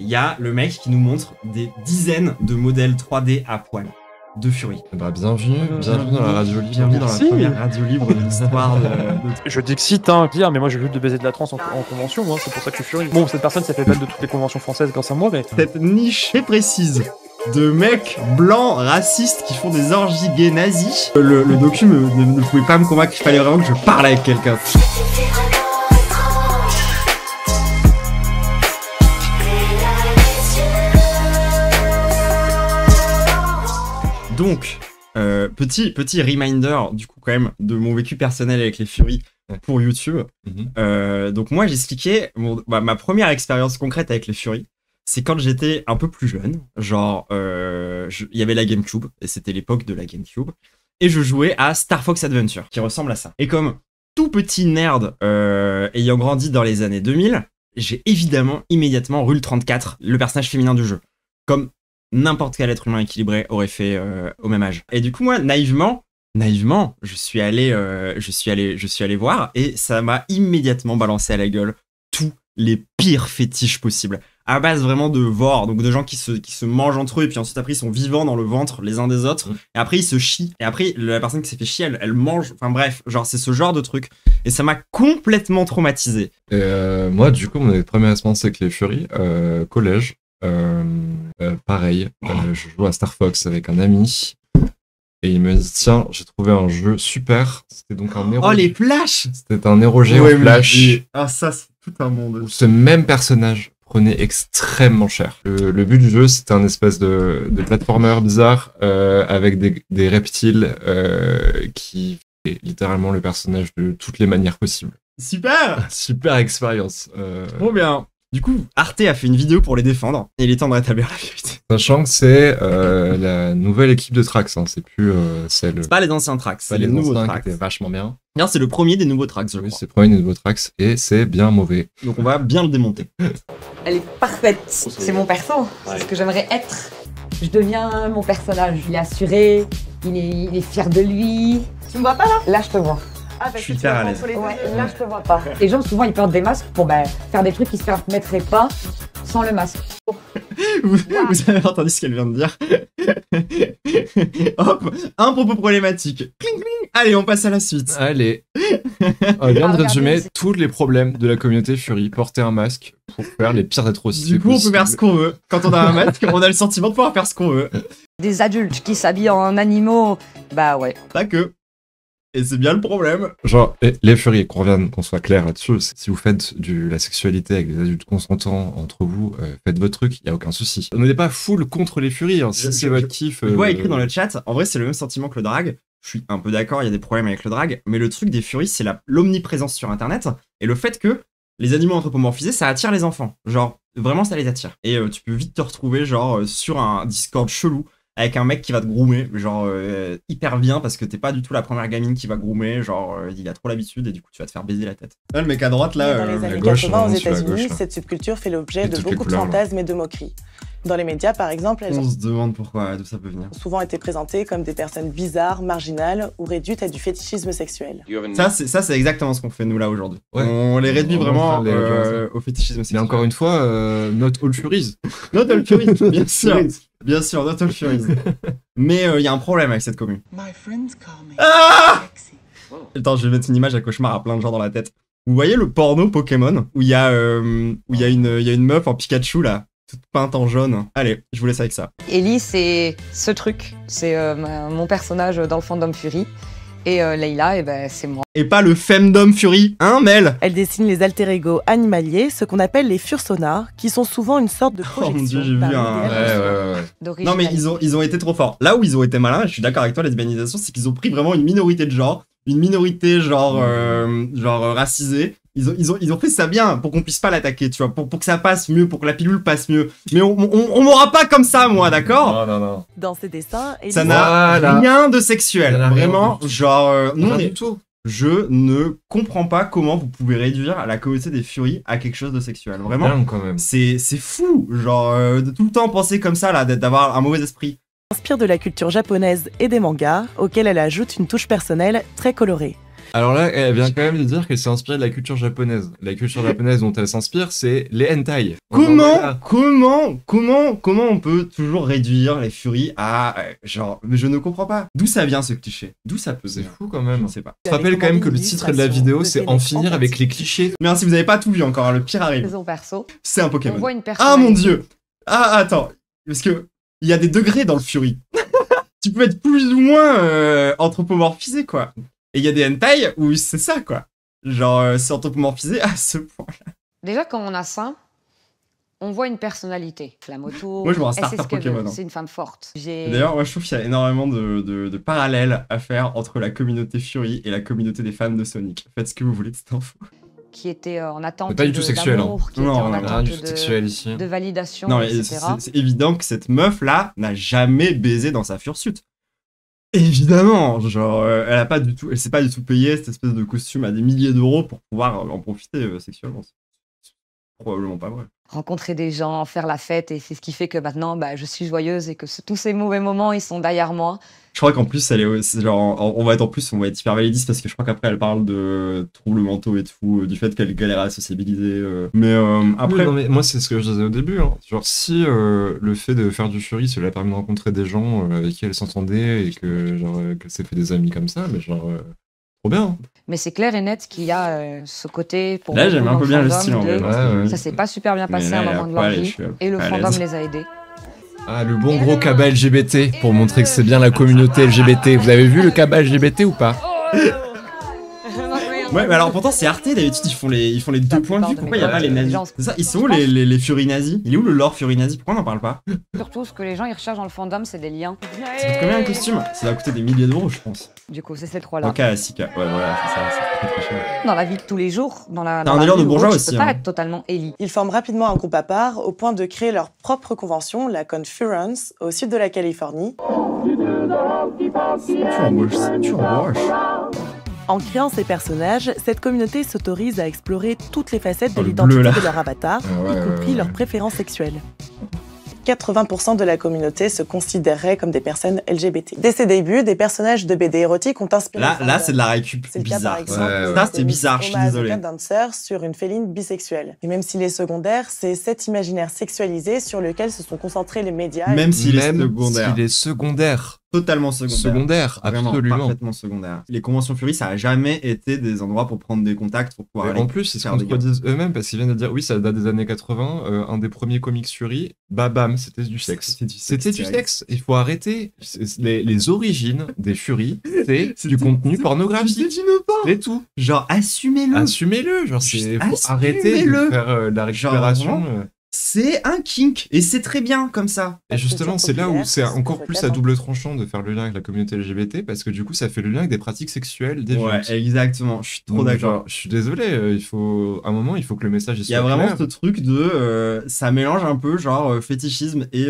il y a le mec qui nous montre des dizaines de modèles 3D à poil de Fury. Bah, bienvenue dans la radio libre. Bienvenue dans la première radio libre de l'histoire de... Je t'excite, hein, dire, mais moi j'ai juste de baiser de la trance en convention, hein, c'est pour ça que je suis Fury. Bon, cette personne s'est fait battre de toutes les conventions françaises grâce à moi, mais... Cette niche très précise de mecs blancs racistes qui font des orgies gays nazis. Le docu ne pouvait pas me convaincre, il fallait vraiment que je parle avec quelqu'un. Donc, petit reminder du coup quand même de mon vécu personnel avec les Furies pour YouTube. Donc moi j'expliquais ma première expérience concrète avec les Furies, c'est quand j'étais un peu plus jeune, genre il y avait la GameCube et c'était l'époque de la GameCube et je jouais à Star Fox Adventure qui ressemble à ça. Et comme tout petit nerd ayant grandi dans les années 2000, j'ai évidemment immédiatement Rule 34, le personnage féminin du jeu, comme n'importe quel être humain équilibré aurait fait au même âge. Et du coup, moi, naïvement, je suis allé voir et ça m'a immédiatement balancé à la gueule tous les pires fétiches possibles. À base vraiment de vor, donc de gens qui se mangent entre eux et puis ensuite après ils sont vivants dans le ventre les uns des autres et après ils se chient et après la personne qui s'est fait chier elle mange, enfin bref, genre c'est ce genre de truc et ça m'a complètement traumatisé. Et moi, du coup, mon première expérience avec les Furies, collège. Pareil, je joue à Star Fox avec un ami et il me dit tiens, j'ai trouvé un jeu super. C'était donc un héros. Oh les Flash. C'était un héros géant Flash. Ah ça c'est tout un monde. Où ce même personnage prenait extrêmement cher. Le but du jeu, c'était un espèce de platformer bizarre avec des reptiles qui fait littéralement le personnage de toutes les manières possibles. Super. Super expérience. Trop bien. Du coup, Arte a fait une vidéo pour les défendre, et il est temps de rétablir la vérité. Sachant que c'est la nouvelle équipe de Trax, hein. C'est plus celle... C'est pas les anciens Trax, c'est les nouveaux Trax. Qui étaient vachement bien. Bien, c'est le premier des nouveaux Trax, je crois. C'est le premier des nouveaux Trax, et c'est bien mauvais. Donc on va bien le démonter. Elle est parfaite, c'est mon perso, c'est ce que j'aimerais être. Je deviens mon personnage, il est assuré, il est fier de lui. Tu me vois pas là? Là je te vois. Ah, je suis hyper à l'aise. Ouais, là je te vois pas. Les gens souvent ils portent des masques pour faire des trucs qui se permettraient pas sans le masque. Vous avez entendu ce qu'elle vient de dire? Hop, un propos problématique. Cling, cling. Allez, on passe à la suite. Allez. On vient de résumer tous les problèmes de la communauté Fury. Porter un masque pour faire les pires atrocités. Du coup, on peut faire ce qu'on veut. Quand on a un masque, on a le sentiment de pouvoir faire ce qu'on veut. Des adultes qui s'habillent en animaux, bah ouais. Pas que. Et c'est bien le problème. Genre, les Fury, qu'on soit clair là-dessus, si vous faites de la sexualité avec des adultes consentants entre vous, faites votre truc, il n'y a aucun souci. On n'est pas full contre les Fury, hein, si c'est votre kiff. Je vois écrit dans le chat, en vrai c'est le même sentiment que le drag. Je suis un peu d'accord, il y a des problèmes avec le drag, mais le truc des Fury, c'est l'omniprésence sur internet, et le fait que les animaux anthropomorphisés, ça attire les enfants. Genre, vraiment ça les attire. Et tu peux vite te retrouver genre sur un Discord chelou, avec un mec qui va te groomer, genre hyper bien, parce que t'es pas du tout la première gamine qui va groomer, genre il a trop l'habitude et du coup tu vas te faire baiser la tête. Là, le mec à droite là, dans les années gauche, 80 aux sur la États-Unis, gauche, cette subculture fait l'objet Et de toutes les beaucoup de couleurs, fantasmes et de moqueries. Dans les médias, par exemple, elles on ont se demande pourquoi, d'où ça peut venir. souvent été présentées comme des personnes bizarres, marginales ou réduites à du fétichisme sexuel. Ça c'est exactement ce qu'on fait nous là aujourd'hui. Ouais. On les réduit vraiment les au fétichisme Mais sexuel. encore une fois, not all Furies. Not all Furies, bien sûr. Bien sûr, not all Furies. Mais il y a un problème avec cette commune. Ah! Attends, je vais mettre une image à cauchemar à plein de gens dans la tête. Vous voyez le porno Pokémon où il y a une meuf en Pikachu là, toute peinte en jaune. Allez, je vous laisse avec ça. Ellie c'est ce truc, c'est mon personnage dans le fandom Fury. Et Layla, c'est moi. Et pas le femdom Fury, hein Mel? Elle dessine les alter-ego animaliers, ce qu'on appelle les fursonars, qui sont souvent une sorte de Oh mon dieu, j'ai vu un... Ouais. Non mais ils ont été trop forts. Là où ils ont été malins, je suis d'accord avec toi, lesbianisation, c'est qu'ils ont pris vraiment une minorité de genre, une minorité genre racisée. Ils ont fait ça bien pour qu'on puisse pas l'attaquer, tu vois, pour que ça passe mieux, pour que la pilule passe mieux. Mais on m'aura pas comme ça, moi, d'accord? Non. Dans ses dessins, Ça n'a rien de sexuel, vraiment, genre, non mais du tout. je ne comprends pas comment vous pouvez réduire la communauté des Furies à quelque chose de sexuel, vraiment. Bien, quand même. C'est fou, genre, de tout le temps penser comme ça, là, d'avoir un mauvais esprit. Inspire de la culture japonaise et des mangas, auxquels elle ajoute une touche personnelle très colorée. Alors là, elle vient quand même de dire qu'elle s'est inspirée de la culture japonaise. La culture japonaise dont elle s'inspire, c'est les hentai. Comment on peut toujours réduire les furies à genre, mais je ne comprends pas. D'où ça vient ce cliché? D'où ça peut C'est venir? fou quand même. Je ne sais pas. Je te rappelle quand même que le titre de la vidéo, c'est En finir avec les clichés. Mais si vous n'avez pas tout vu encore, le pire arrive. Maison perso. C'est un On Pokémon. voit une Ah mon personnalité. dieu! Ah attends, parce que il y a des degrés dans le Fury. Tu peux être plus ou moins anthropomorphisé quoi. Et il y a des hentai où c'est ça quoi. Genre c'est anthropomorphisé à ce point. Déjà, quand on a ça, on voit une personnalité. La moto, Moi, je vois un elle sait starter ce qu'elle Pokémon, veut. hein. C'est une femme forte. Et d'ailleurs, moi je trouve qu'il y a énormément de parallèles à faire entre la communauté Fury et la communauté des fans de Sonic. Faites ce que vous voulez de cette info. Qui était en attente C'est pas du tout sexuel, d'amour, qui Non, était en non, Rien attente du tout sexuel ici. de validation, Non, mais etc. c'est évident que cette meuf là n'a jamais baisé dans sa fursuit. Évidemment, genre elle a pas du tout, elle s'est pas du tout payée cette espèce de costume à des milliers d'euros pour pouvoir en profiter sexuellement. C'est probablement pas vrai. Rencontrer des gens, faire la fête, et c'est ce qui fait que maintenant, bah, je suis joyeuse et que tous ces mauvais moments, ils sont derrière moi. Je crois qu'en plus, elle est genre, on va être hyper validiste parce que je crois qu'après elle parle de troubles mentaux et tout, du fait qu'elle galère à sociabiliser. Mais après, Oui, non, mais moi c'est ce que je disais au début. Hein. Genre si le fait de faire du Fury, ça lui a permis de rencontrer des gens avec qui elle s'entendait et que genre qu'elle s'est fait des amis comme ça, mais genre trop bien. Mais c'est clair et net qu'il y a ce côté pour là beaucoup j'aime un dans peu bien le fandom style en vrai. de- Ouais. Ça s'est pas super bien Mais passé là, à elle un a moment de leur poil et vie je suis et le à fandom l'aise. les a aidés. Ah, le bon gros cabas LGBT pour montrer que c'est bien la communauté LGBT. Vous avez vu le cabas LGBT ou pas? Ouais, mais alors pourtant c'est Arte, d'habitude ils font les deux points de vue, pourquoi il n'y a pas les nazis? C'est ça, ils sont où les Fury nazis? Il est où le lore Fury nazi? Pourquoi on n'en parle pas? Surtout, ce que les gens ils recherchent dans le fandom, c'est des liens. Ça coûte combien un costume? Ça va coûter des milliers d'euros je pense. Du coup, c'est ces trois-là. Ok, Sika, ouais voilà, c'est ça, c'est très cher. Dans la vie de tous les jours, dans la. T'as dans un la délire rue de ou bourgeois autre, aussi, Tu peux pas hein. être totalement Ellie. Ils forment rapidement un groupe à part au point de créer leur propre convention, la Confurance, au sud de la Californie. Tu embauches. En créant ces personnages, cette communauté s'autorise à explorer toutes les facettes de Oh, le l'identité bleu, là. de leur avatar, Ah ouais, y compris ouais. leurs préférences sexuelles. 80% de la communauté se considérerait comme des personnes LGBT. Dès ses débuts, des personnages de BD érotiques ont inspiré. Là, le là fandom. c'est de la récup C'est le cas bizarre. par exemple. Ouais, ouais. Ça, c'était bizarre, je suis désolé. Oma Dancer sur une féline bisexuelle. Et même s'il est secondaire, c'est cet imaginaire sexualisé sur lequel se sont concentrés les médias. Même s'il est Même secondaire. s'il est secondaire. Totalement secondaire. Secondaire, Vraiment, absolument. parfaitement secondaire. Les conventions Fury, ça a jamais été des endroits pour prendre des contacts, pour pouvoir Et aller. en plus, ils se faire des contredisent eux-mêmes parce qu'ils viennent de dire oui, ça date des années 80, un des premiers comics Fury, bam, c'était du sexe. C'était du sexe. Il faut arrêter. Les origines des Fury, c'est du contenu pornographique. C'est tout. Genre, assumez-le. Assumez-le. Genre, Juste faut arrêter de assumez-le. faire de la récupération. vraiment. C'est un kink. Et c'est très bien comme ça. Et justement, c'est là où populaire, c'est parce que encore ça plus fait à un- double tranchant de faire le lien avec la communauté LGBT parce que du coup, ça fait le lien avec des pratiques sexuelles des Ouais, gens. exactement. Je suis trop Donc, d'accord. genre, je suis désolé, à un moment, il faut que le message Il y a soit vraiment clair. ce truc de ça mélange un peu genre fétichisme et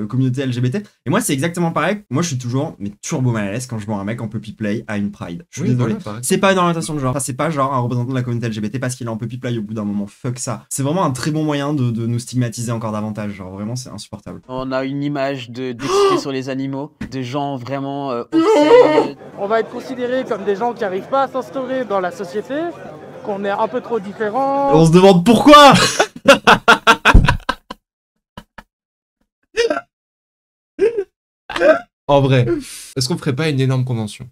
communauté LGBT. Et moi c'est exactement pareil. Moi je suis toujours mais turbo mal à l'aise quand je vois un mec en puppy play à une pride. Je suis Oui, désolé. voilà, pareil. C'est pas une orientation de genre. Enfin, c'est pas genre un représentant de la communauté LGBT parce qu'il est en puppy play au bout d'un moment. Fuck ça. C'est vraiment un très bon moyen de nous stigmatiser encore davantage. Genre vraiment c'est insupportable. On a une image d'excité sur les animaux, de gens vraiment obsèques. On va être considérés comme des gens qui n'arrivent pas à s'instaurer dans la société, qu'on est un peu trop différents. On se demande pourquoi. En vrai, est-ce qu'on ferait pas une énorme convention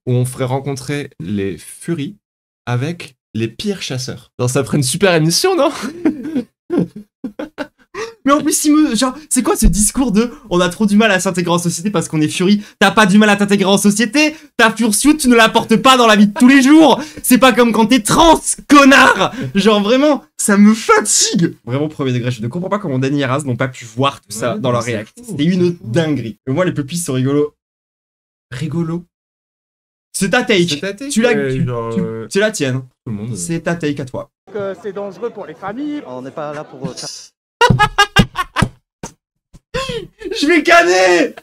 où on ferait rencontrer les Furies avec les pires chasseurs? Genre, ça ferait une super émission, non? Mais en plus, genre, c'est quoi ce discours de on a trop du mal à s'intégrer en société parce qu'on est Fury? T'as pas du mal à t'intégrer en société? Ta fursuit, tu ne la portes pas dans la vie de tous les jours! C'est pas comme quand t'es trans, connard! Genre vraiment, ça me fatigue! Vraiment, premier degré, je ne comprends pas comment Dany et Raz n'ont pas pu voir tout ça Ouais, dans leur c'est react. fou, C'était une c'est fou. dinguerie. Et moi, les pupilles sont rigolos. Rigolo. C'est ta take! C'est ta take, Tu l'as, ouais, genre, c'est la tienne. tout le monde. C'est ta take à toi. Que c'est dangereux pour les familles. On n'est pas là pour... Je vais canner!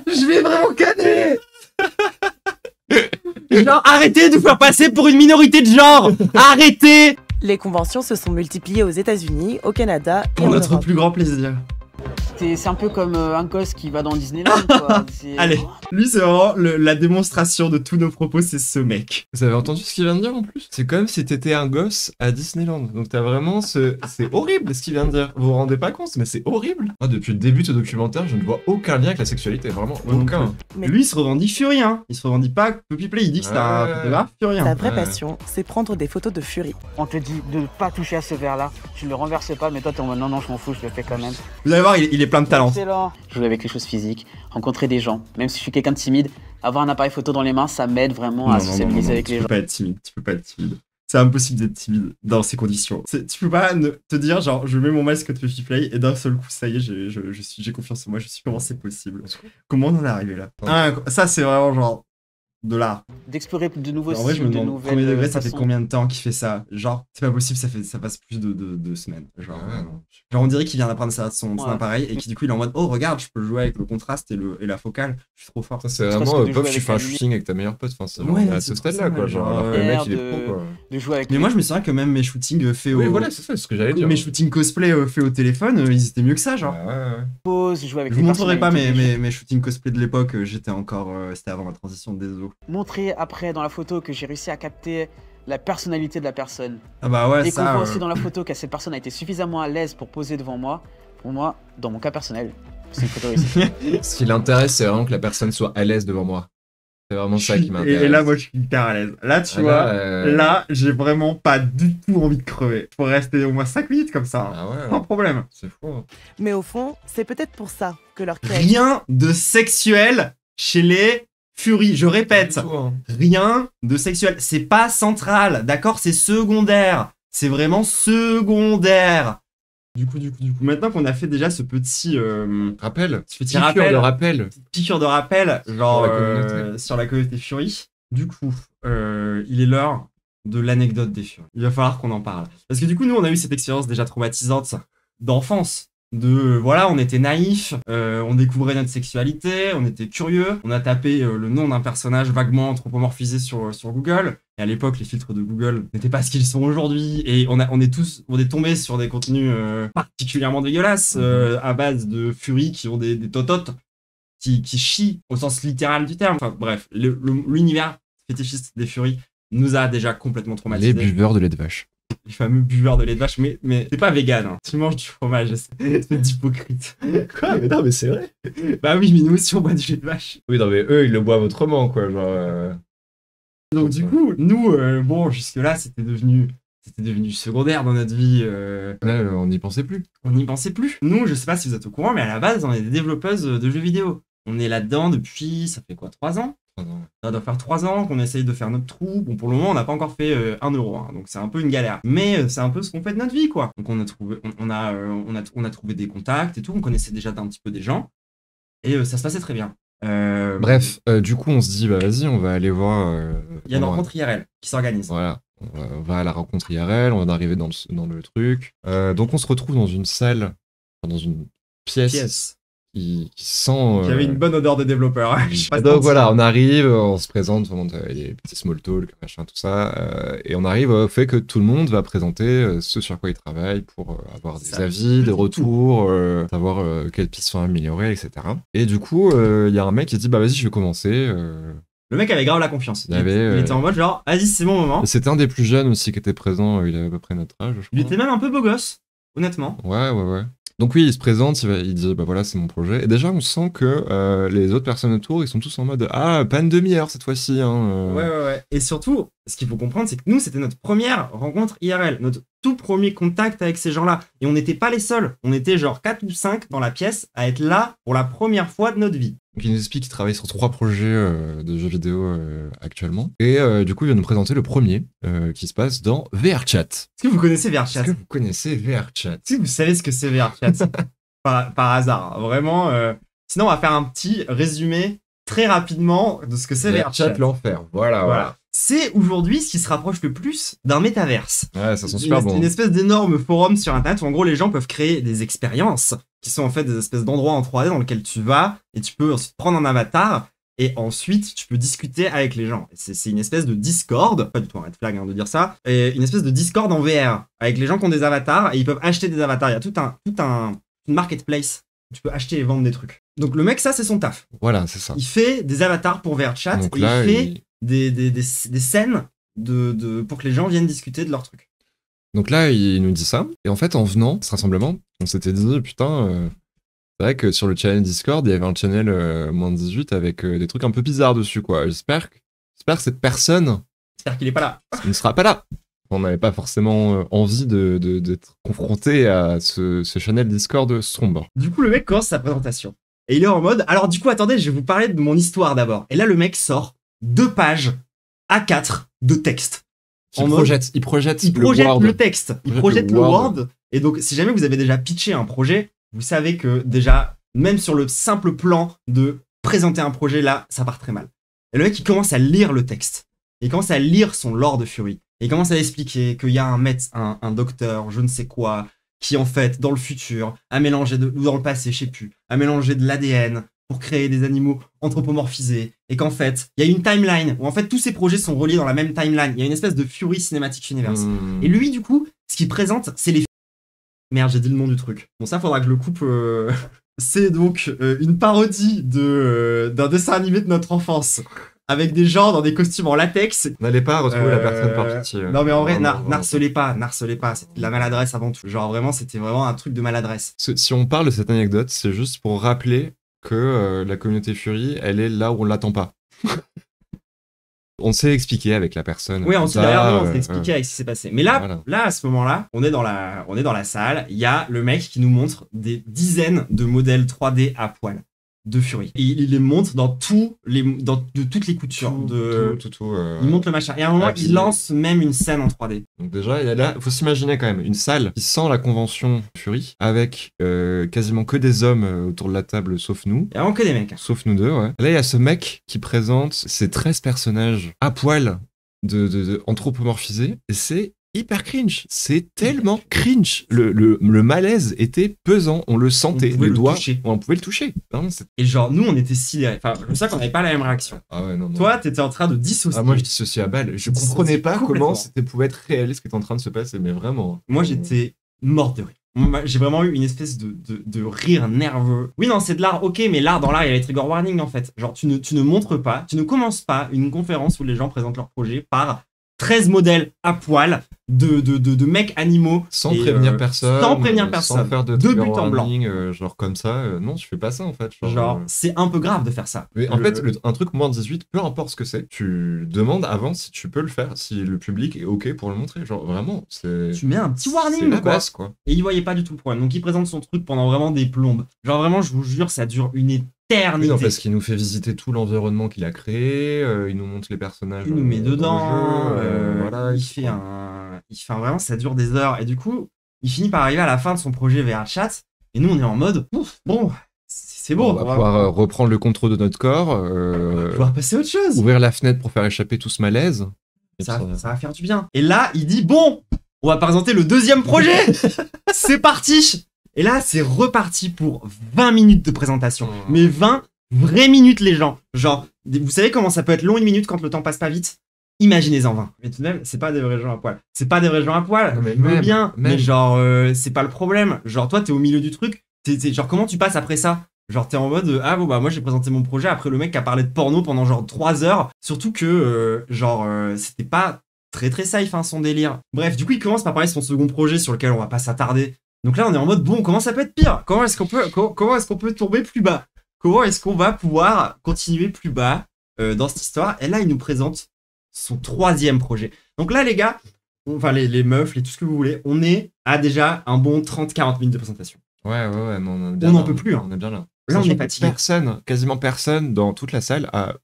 Je vais vraiment canner! Genre, arrêtez de vous faire passer pour une minorité de genre! Arrêtez! Les conventions se sont multipliées aux États-Unis, au Canada et Pour en notre Europe. plus grand plaisir. C'est un peu comme un gosse qui va dans Disneyland, quoi. Allez, lui c'est vraiment la démonstration de tous nos propos, c'est ce mec. Vous avez entendu ce qu'il vient de dire en plus? C'est comme si t'étais un gosse à Disneyland. Donc t'as vraiment ce... C'est horrible ce qu'il vient de dire. Vous vous rendez pas compte, mais c'est horrible. Moi, depuis le début de ce documentaire, je ne vois aucun lien avec la sexualité. Vraiment aucun. Mais Lui il se revendique Fury, hein. Il se revendique pas Puppy Play, il dit que c'est un photographe Fury. sa Hein. vraie Ouais. passion, c'est prendre des photos de Fury. On te dit de ne pas toucher à ce verre-là. Tu ne le renverses pas, mais toi, t'es en mode non, je m'en fous, je le fais quand même. Vous allez voir, il est plein de talent. Excellent. Jouer avec les choses physiques, rencontrer des gens. Même si je suis quelqu'un de timide, avoir un appareil photo dans les mains, ça m'aide vraiment à sociabiliser avec les tu gens. peux pas être timide, tu peux pas être timide. C'est impossible d'être timide dans ces conditions. Tu peux pas te dire, genre, je mets mon masque de Puppy Play et d'un seul coup, ça y est, j'ai confiance en moi, je suis comment c'est possible. Comment on en est arrivé là? Ça, c'est vraiment genre de l'art. D'explorer de nouveaux En vrai, je me styles, de demande, nouvelles premier degré, ça fait façons. combien de temps qu'il fait ça? Genre, c'est pas possible, ça passe plus de 2 semaines. Genre, Ouais, non. genre, on dirait qu'il vient d'apprendre ça à son Ouais. appareil et qui du coup, il est en mode, oh, regarde, je peux jouer avec le contraste et la focale, je suis trop fort. Ça, c'est Je pense vraiment, que de pof, jouer tu avec fais un la lumière- shooting avec ta meilleure pote. Enfin, c'est Ouais, vraiment à c'est ce trop stade-là, ça, quoi. Genre, genre, alors que le mec, il est de- pro, quoi. De jouer avec Mais moi, je me souviens que même mes shootings faits Oui, au. voilà, c'est ça, c'est ce que j'allais dire. Mes shootings cosplay faits au téléphone, ils étaient mieux que ça, genre. Ouais, ouais, ouais. pose, jouer avec Je vous les montrerai pas personnalités des gens. mes shootings cosplay de l'époque, j'étais encore. C'était avant la transition des os. Montrer après dans la photo que j'ai réussi à capter la personnalité de la personne. Ah bah ouais, Et qu'on ça. voit aussi dans la photo que cette personne a été suffisamment à l'aise pour poser devant moi. Pour moi, dans mon cas personnel, c'est une photo réussie. Ce qui l'intéresse, c'est vraiment que la personne soit à l'aise devant moi. C'est vraiment ça qui m'intéresse. Et là, moi, je suis hyper à l'aise. Là, tu vois, là, j'ai vraiment pas du tout envie de crever. Je pourrais rester au moins 5 minutes comme ça, hein. Ah ouais, Sans problème. c'est fou. Hein. Mais au fond, c'est peut-être pour ça que leur créativité... Rien de sexuel chez les Fury. Je répète, Pas du tout, hein. rien de sexuel. C'est pas central, d'accord? C'est secondaire. C'est vraiment secondaire. Du coup, maintenant qu'on a fait déjà ce petit Rappel. petit Piqûre rappel, de rappel. piqûre de rappel, genre Sur la communauté. sur la communauté Fury, du coup, il est l'heure de l'anecdote des Fury. Il va falloir qu'on en parle. Parce que du coup, nous, on a eu cette expérience déjà traumatisante d'enfance. Voilà, on était naïfs, on découvrait notre sexualité, on était curieux, on a tapé le nom d'un personnage vaguement anthropomorphisé sur Google. Et à l'époque, les filtres de Google n'étaient pas ce qu'ils sont aujourd'hui. Et on est tombé sur des contenus particulièrement dégueulasses à base de Fury qui ont des tototes qui chient au sens littéral du terme. Enfin bref, l'univers fétichiste des Fury nous a déjà complètement traumatisés. Les buveurs de lait de vache. Les fameux buveurs de lait de vache, mais t'es pas vegan, hein. Tu manges du fromage, c'est hypocrite. Quoi? Mais non, mais c'est vrai. Bah oui, mais nous aussi on boit du lait de vache. Oui, non, mais eux, ils le boivent autrement, quoi. Genre. Donc du coup, nous, bon, jusque-là, c'était devenu secondaire dans notre vie. Là, on n'y pensait plus. On n'y pensait plus. Nous, je sais pas si vous êtes au courant, mais à la base, on est des développeuses de jeux vidéo. On est là-dedans depuis, ça fait quoi, 3 ans? Ça doit faire 3 ans qu'on essaye de faire notre trou. Bon, pour le moment, on n'a pas encore fait 1 euro, hein, donc c'est un peu une galère. Mais c'est un peu ce qu'on fait de notre vie, quoi. Donc on a trouvé des contacts et tout. On connaissait déjà un petit peu des gens et ça se passait très bien. Bref, du coup, on se dit, bah vas-y, on va aller voir. Il y a une rencontre IRL qui s'organise. Voilà. On va à la rencontre IRL, on va arriver dans le truc. Donc on se retrouve dans une salle, dans une pièce. Qui sent. Il y avait une bonne odeur de développeur. Donc voilà, on arrive, on se présente, tout le monde, il y a des petits small talk, machin, tout ça. Et on arrive au fait que tout le monde va présenter ce sur quoi il travaille pour avoir des avis, des retours, savoir quelles pistes sont améliorées, etc. Et du coup, il y a un mec qui dit, bah vas-y, je vais commencer. Le mec avait grave la confiance. Il était en mode genre, vas-y, c'est mon moment. C'était un des plus jeunes aussi qui était présent, il avait à peu près notre âge, je crois. Il était même un peu beau gosse, honnêtement. Ouais. Donc oui, il se présente, il dit bah voilà, c'est mon projet. Et déjà, on sent que les autres personnes autour, ils sont tous en mode ah, pas une demi-heure cette fois-ci. Hein, Ouais. Et surtout, ce qu'il faut comprendre, c'est que nous, c'était notre première rencontre IRL, notre tout premier contact avec ces gens-là. Et on n'était pas les seuls. On était genre 4 ou 5 dans la pièce à être là pour la première fois de notre vie. Donc il nous explique qu'il travaille sur 3 projets de jeux vidéo actuellement. Et du coup, il va nous présenter le premier qui se passe dans VRChat. Est-ce que vous connaissez VRChat? Est-ce que vous connaissez VRChat? Est-ce que vous savez ce que c'est VRChat? par hasard, vraiment. Sinon, on va faire un petit résumé très rapidement de ce que c'est VRChat. L'enfer, voilà. C'est aujourd'hui ce qui se rapproche le plus d'un métaverse. Ouais, ça sent super bon. Une espèce d'énorme forum sur Internet où en gros les gens peuvent créer des expériences qui sont en fait des espèces d'endroits en 3D dans lesquels tu vas et tu peux ensuite prendre un avatar et ensuite tu peux discuter avec les gens. C'est une espèce de Discord, pas du tout un red flag de dire ça, et une espèce de Discord en VR avec les gens qui ont des avatars et ils peuvent acheter des avatars. Il y a tout une marketplace. Tu peux acheter et vendre des trucs. Donc le mec, ça, c'est son taf. Voilà, c'est ça. Il fait des avatars pour VRChat. Donc Et là, il fait des scènes pour que les gens viennent discuter de leurs trucs. Donc là, il nous dit ça. Et en fait, en venant, ce rassemblement, on s'était dit, putain, c'est vrai que sur le channel Discord, il y avait un channel moins de 18 avec des trucs un peu bizarres dessus, quoi. J'espère que cette personne J'espère qu'il est pas là. ne sera pas là. On n'avait pas forcément envie d'être confronté à ce channel Discord sombre. Du coup, le mec commence sa présentation. Et il est en mode, alors du coup, attendez, je vais vous parler de mon histoire d'abord. Et là, le mec sort 2 pages A4 de texte. Il projette le texte. Il projette le Word. Et donc, si jamais vous avez déjà pitché un projet, vous savez que déjà, même sur le simple plan de présenter un projet, là, ça part très mal. Et le mec, il commence à lire le texte. Il commence à lire son lore de Fury. Et il commence à expliquer qu'il y a un docteur, je ne sais quoi, qui en fait, dans le futur, a mélangé ou dans le passé, je sais plus, a mélangé de l'ADN pour créer des animaux anthropomorphisés. Et qu'en fait, il y a une timeline où en fait tous ces projets sont reliés dans la même timeline. Il y a une espèce de Fury Cinematic Universe. Et lui, du coup, ce qu'il présente, c'est les... Merde, j'ai dit le nom du truc. Bon, ça, faudra que je le coupe... C'est donc une parodie d'un dessin animé de notre enfance. Avec des gens dans des costumes en latex. N'allez pas retrouver la personne par pitié. Non mais en vrai, n'harcelez pas. C'était de la maladresse avant tout. Genre vraiment, c'était vraiment un truc de maladresse. Si on parle de cette anecdote, c'est juste pour rappeler que la communauté Fury, elle est là où on l'attend pas. On s'est expliqué avec la personne. Oui, on s'est expliqué avec ce qui s'est passé. Mais là, voilà. Là, à ce moment-là, on est dans la salle. Il y a le mec qui nous montre des dizaines de modèles 3D à poil de Fury. Et il les montre dans toutes les coutures. Il montre le machin. Et à un moment, il lance même une scène en 3D. Donc déjà, il faut s'imaginer quand même une salle qui sent la convention Fury, avec quasiment que des hommes autour de la table, sauf nous. Et vraiment que des mecs. Sauf nous deux, ouais. Là, il y a ce mec qui présente ses 13 personnages à poil anthropomorphisés, et c'est hyper cringe. C'est tellement cringe. Le malaise était pesant. On le sentait. Les doigts, on pouvait le toucher. Vraiment, et genre, nous, on était sidérés. Enfin, je sais qu'on n'avait pas la même réaction. Ah ouais, non. Toi, t'étais en train de dissocier. Ah, moi, je dissociais à balle. Je comprenais pas comment c'était pouvait être réel ce qui était en train de se passer, mais vraiment. Moi, j'étais mort de rire. J'ai vraiment eu une espèce de rire nerveux. Oui, non, c'est de l'art, ok, mais dans l'art, il y a les trigger warnings, en fait. Genre, tu ne montres pas, tu ne commences pas une conférence où les gens présentent leur projet par 13 modèles à poil de mecs animaux. Sans prévenir personne. Sans prévenir personne. Sans faire de but en blanc. Genre comme ça. Non, tu fais pas ça en fait. Genre c'est un peu grave de faire ça. Mais en fait, un truc moins de 18, peu importe ce que c'est, tu demandes avant si tu peux le faire, si le public est ok pour le montrer. Genre vraiment, c'est... Tu mets un petit warning. C'est la base, quoi. Et il voyait pas du tout le problème. Donc il présente son truc pendant vraiment des plombes. Genre vraiment, je vous jure, ça dure une éternité. Oui, non, parce qu'il nous fait visiter tout l'environnement qu'il a créé, il nous montre les personnages. Il nous met dedans, voilà, vraiment, ça dure des heures. Et du coup, il finit par arriver à la fin de son projet VRChat. Et nous, on est en mode, bon, c'est bon. On va pouvoir reprendre le contrôle de notre corps. On va pouvoir passer à autre chose. Ouvrir la fenêtre pour faire échapper tout ce malaise. Ça va faire du bien. Et là, il dit, bon, on va présenter le deuxième projet. C'est parti. Et là, c'est reparti pour 20 minutes de présentation. Mais 20 vraies minutes, les gens. Genre, vous savez comment ça peut être long une minute quand le temps passe pas vite? Imaginez-en 20. Mais tout de même, c'est pas des vrais gens à poil. C'est pas des vrais gens à poil. Je veux bien. Mais genre, c'est pas le problème. Genre, toi, t'es au milieu du truc. Genre, comment tu passes après ça? Genre, t'es en mode, ah bon, bah, moi, j'ai présenté mon projet après le mec qui a parlé de porno pendant genre 3 heures. Surtout que, c'était pas très très safe, hein, son délire. Bref, du coup, il commence par parler de son second projet sur lequel on va pas s'attarder. Donc là, on est en mode, bon, comment ça peut être pire? Comment est-ce qu'on peut tomber plus bas? Comment est-ce qu'on va pouvoir continuer plus bas dans cette histoire? Et là, il nous présente son troisième projet. Donc là, les gars, enfin les meufs, tout ce que vous voulez, on est à déjà un bon 30-40 minutes de présentation. Ouais, non, on n'en peut plus. On est bien là. Là, on est fatigué. Quasiment personne dans toute la salle a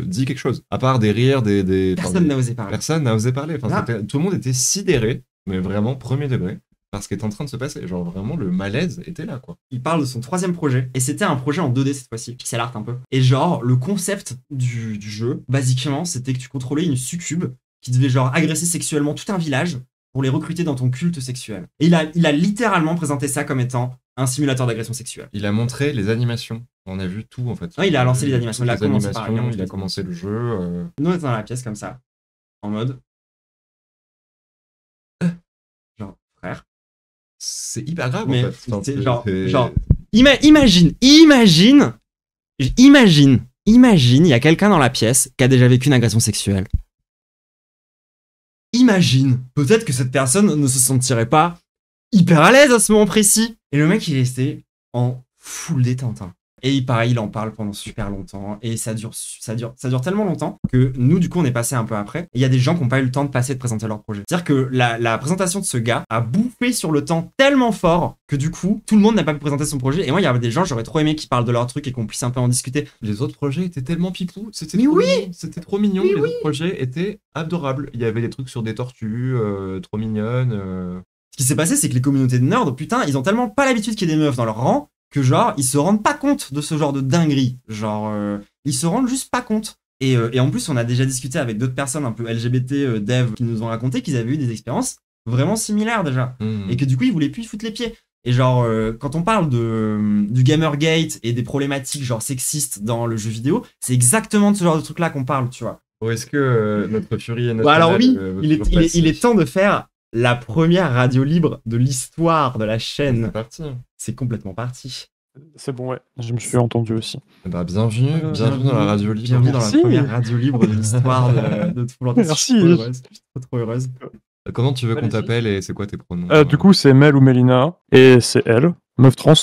dit quelque chose. À part des rires, Personne n'a osé parler. Personne n'a osé parler. Enfin, tout le monde était sidéré, mais vraiment premier degré. Parce qu'il est en train de se passer. Genre vraiment, le malaise était là, quoi. Il parle de son troisième projet. Et c'était un projet en 2D cette fois-ci. Pixel art un peu. Et genre, le concept du jeu, basiquement, c'était que tu contrôlais une succube qui devait genre agresser sexuellement tout un village pour les recruter dans ton culte sexuel. Et il a littéralement présenté ça comme étant un simulateur d'agression sexuelle. Il a montré les animations. On a vu tout, en fait. Non, il a lancé les animations. Il a commencé le jeu. Nous, on était dans la pièce comme ça. En mode... Genre, frère, c'est hyper grave, Mais en fait. Enfin, c'est genre imagine, il y a quelqu'un dans la pièce qui a déjà vécu une agression sexuelle. Imagine, peut-être que cette personne ne se sentirait pas hyper à l'aise à ce moment précis. Et le mec, il est resté en full détente. Hein. Et pareil, il en parle pendant super longtemps. Et ça dure tellement longtemps que nous, du coup, on est passé un peu après. Et il y a des gens qui n'ont pas eu le temps de passer de présenter leur projet. C'est-à-dire que la présentation de ce gars a bouffé sur le temps tellement fort que du coup, tout le monde n'a pas pu présenter son projet. Et moi, il y avait des gens, j'aurais trop aimé qu'ils parlent de leur truc et qu'on puisse un peu en discuter. Les autres projets étaient tellement pipous. C'était trop mignon. Mais les autres projets étaient adorables. Il y avait des trucs sur des tortues, trop mignonnes. Ce qui s'est passé, c'est que les communautés de nerds, putain, ils ont tellement pas l'habitude qu'il y ait des meufs dans leur rang que genre, ils se rendent pas compte de ce genre de dinguerie. Genre, ils se rendent juste pas compte. Et en plus, on a déjà discuté avec d'autres personnes un peu LGBT, dev, qui nous ont raconté qu'ils avaient eu des expériences vraiment similaires déjà. Et que du coup, ils voulaient plus y foutre les pieds. Et genre, quand on parle du Gamergate et des problématiques genre sexistes dans le jeu vidéo, c'est exactement de ce genre de truc-là qu'on parle, tu vois. Ou est-ce que notre Fury est Bah alors oui, il est temps de faire la première radio libre de l'histoire de la chaîne. C'est parti. C'est complètement parti. C'est bon, ouais. Je me suis entendu aussi. Bah, bienvenue dans la radio libre. Bienvenue dans la première radio libre de l'histoire de tout l'antenne. Merci. Je suis trop heureuse. Comment tu veux qu'on t'appelle et c'est quoi tes pronoms Du coup, c'est Mel ou Mélina. Et c'est elle. Meuf trans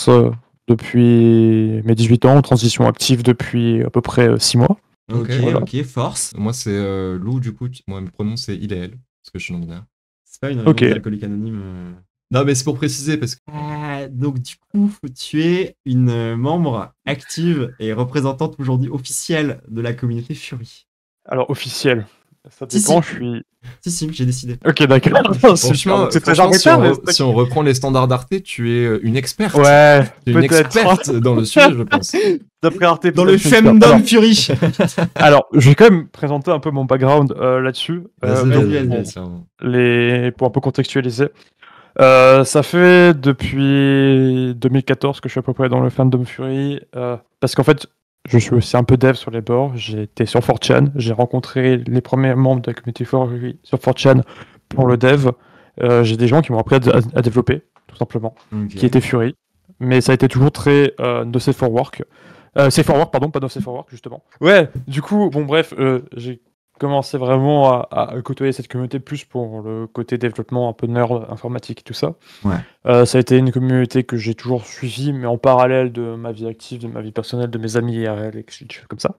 depuis mes 18 ans. Transition active depuis à peu près 6 mois. Ok, voilà. Ok, force. Moi, c'est Lou, du coup. Moi, mes pronoms, c'est il et elle. Parce que je suis non-binaire. C'est pas une réunion d'alcoolique anonyme. Non, mais c'est pour préciser parce que. Donc, du coup, tu es une membre active et représentante aujourd'hui officielle de la communauté Fury. Alors, officielle. Ça dépend, si. je suis. Si, j'ai décidé. Ok, d'accord. Franchement, c'est très arbitraire. Si on reprend les standards d'Arte, tu es une experte. Ouais, tu es une experte dans le sujet, je pense. D'après Arte, dans le femdom Fury. Alors, je vais quand même présenter un peu mon background là-dessus. Pour un peu contextualiser. Ça fait depuis 2014 que je suis à peu près dans le fandom Fury. Parce qu'en fait, je suis aussi un peu dev sur les bords. J'ai été sur 4chan. J'ai rencontré les premiers membres de la communauté Fury sur 4chan pour le dev. J'ai des gens qui m'ont appris à développer, tout simplement, qui étaient Fury. Mais ça a été toujours très no safe for work. Safe for work, pardon, pas no safe for work, justement. Ouais, du coup, bon, bref, j'ai commencé vraiment à côtoyer cette communauté plus pour le côté développement un peu nerd, informatique et tout ça. Ouais. Ça a été une communauté que j'ai toujours suivie, mais en parallèle de ma vie active, de ma vie personnelle, de mes amis IRL, et comme ça.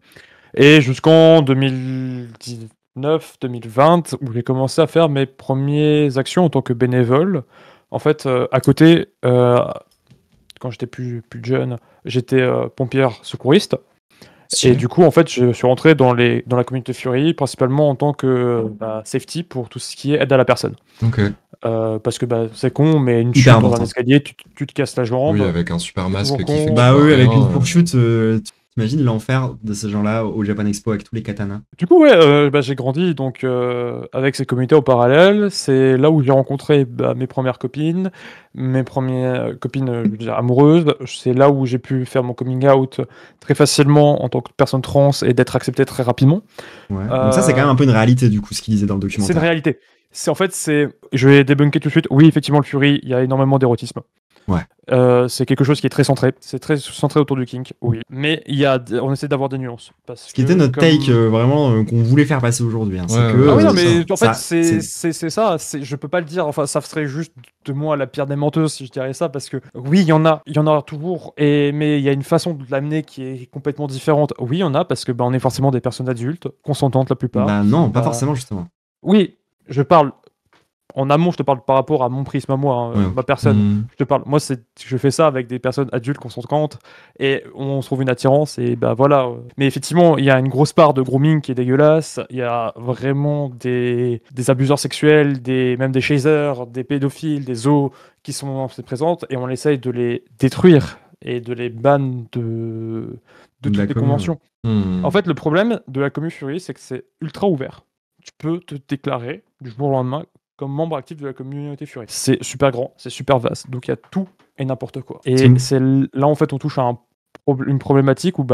Et jusqu'en 2019-2020, où j'ai commencé à faire mes premières actions en tant que bénévole. En fait, à côté, quand j'étais plus jeune, j'étais pompière secouriste. Et du coup, en fait, je suis rentré dans la communauté Fury, principalement en tant que safety pour tout ce qui est aide à la personne. Parce que c'est con, mais une chute dans un escalier, tu te casses la jambe. Oui, avec un super masque qui fait. Bah oui, avec une pourchute. T'imagines l'enfer de ces gens-là au Japan Expo avec tous les katanas. Du coup, ouais, j'ai grandi donc avec ces communautés en parallèle. C'est là où j'ai rencontré mes premières copines, mes premières copines je veux dire, amoureuses. C'est là où j'ai pu faire mon coming out très facilement en tant que personne trans et d'être accepté très rapidement. Ouais. Donc ça, c'est quand même un peu une réalité du coup, ce qu'il disait dans le documentaire. C'est une réalité. Je vais débunker tout de suite. Oui, effectivement, le Fury, il y a énormément d'érotisme. Ouais. C'est quelque chose qui est très centré. C'est très centré autour du kink, oui. Mais on essaie d'avoir des nuances. Ce qui était notre take vraiment qu'on voulait faire passer aujourd'hui. Hein. En fait, c'est ça. Je peux pas le dire. Enfin, ça serait juste de moi la pire des menteuses si je dirais ça, parce que oui, il y en a toujours. Mais il y a une façon de l'amener qui est complètement différente. Oui, il y en a parce que on est forcément des personnes adultes, consentantes la plupart. Bah non, pas forcément justement. Oui, je parle. En amont, je te parle par rapport à mon prisme à moi, ma personne. Je te parle. Moi, je fais ça avec des personnes adultes consentantes et on se trouve une attirance et voilà. Mais effectivement, il y a une grosse part de grooming qui est dégueulasse. Il y a vraiment des abuseurs sexuels, même des chasers, des pédophiles, des zoos qui sont présentes et on essaye de les détruire et de les ban de toutes les conventions. En fait, le problème de la commu Fury, c'est que c'est ultra ouvert. Tu peux te déclarer du jour au lendemain comme membre actif de la communauté Fury. C'est super grand, c'est super vaste, donc il y a tout et n'importe quoi. Et c'est là, en fait, on touche à une problématique où